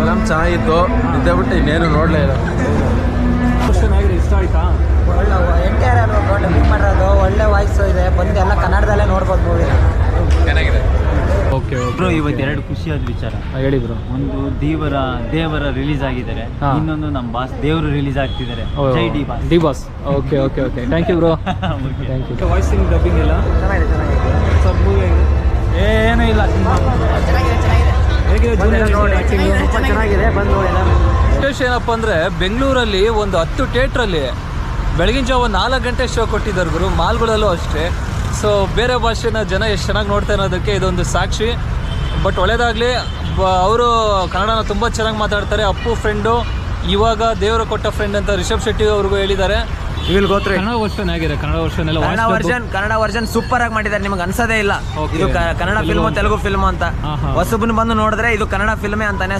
Film ಚೆನ್ನಾಗಿತ್ತು, ನಿದ್ದೆ ಬಿಟ್ಟು ಇನ್ನೇನು ನೋಡಲೇ ಇಲ್ಲ. ಇಷ್ಟ ಆಯ್ತಾ? ಒಳ್ಳೆ NTR ಅಲ್ವಾ ಡಬ್ಬಿಂಗ್ ಮಾಡೋದು, ಒಳ್ಳೆ ವಾಯ್ಸ್ ಇದೆ. ಬಂದು ಎಲ್ಲ ಕನ್ನಡದಲ್ಲೇ ನೋಡ್ಬೋದು ಮೂವಿ. ಚೆನ್ನಾಗಿದೆ. ಓಕೆ ಬ್ರೋ, ಇವತ್ತು ಎರಡು ಖುಷಿಯಾದ ವಿಚಾರ ಹೇಳಿ ಬ್ರೋ. ಒಂದು ದೇವರ ರಿಲೀಸ್ ಆಗಿದ್ದಾರೆ, ಇನ್ನೊಂದು ನಮ್ಮ ಬಾಸ್ ದೇವರು ರಿಲೀಸ್ ಆಗ್ತಿದ್ದಾರೆ. ಜೈ D boss. Okay okay okay, thank you bro. Thank you. Voicing dubbing ಎಲ್ಲ ಚೆನ್ನಾಗಿದೆ. ಸಬ್ ಮೂವಿ ಏನೂ ಇಲ್ಲ, ಹೇಗಿದೆ? ತುಂಬ ಚೆನ್ನಾಗಿದೆ, ಬಂದು ಎಲ್ಲ. ವಿಶೇಷ ಏನಪ್ಪ ಅಂದರೆ ಬೆಂಗಳೂರಲ್ಲಿ ಒಂದು 10 ಥಿಯೇಟ್ರಲ್ಲಿ ಬೆಳಗಿನ ಜಾವ 4 ಗಂಟೆ ಶೋ ಕೊಟ್ಟಿದ್ದಾರೆ ಗುರು. ಮಾಲ್ಗಳಲ್ಲೂ ಅಷ್ಟೇ. ಸೊ ಬೇರೆ ಭಾಷೆನ ಜನ ಎಷ್ಟು ಚೆನ್ನಾಗಿ ನೋಡ್ತಾ ಇರೋದಕ್ಕೆ ಇದೊಂದು ಸಾಕ್ಷಿ. ಬಟ್ ಒಳ್ಳೇದಾಗಲಿ. ಅವರು ಕನ್ನಡನ ತುಂಬ ಚೆನ್ನಾಗಿ ಮಾತಾಡ್ತಾರೆ. ಅಪ್ಪು ಫ್ರೆಂಡು, ಇವಾಗ ದೇವರು ಕೊಟ್ಟ ಫ್ರೆಂಡ್ ಅಂತ ರಿಷಬ್ ಶೆಟ್ಟಿ ಅವ್ರಿಗೂ ಹೇಳಿದ್ದಾರೆ. ಕನ್ನಡ ವರ್ಷನ್ ಆಗಿದೆ. ಕನ್ನಡ ವರ್ಷನ್ ಸೂಪರ್ ಆಗಿ ಮಾಡಿದ್ದಾರೆ, ನಿಮ್ಗೆ ಅನ್ಸೋದೇ ಇಲ್ಲ ಇದು ಕನ್ನಡ ಫಿಲ್ಮ್ ತೆಲುಗು ಫಿಲ್ಮ್ ಅಂತ. ಹೊಸಬನ್ ಬಂದು ನೋಡಿದ್ರೆ ಇದು ಕನ್ನಡ ಫಿಲ್ಮೇ ಅಂತಾನೆ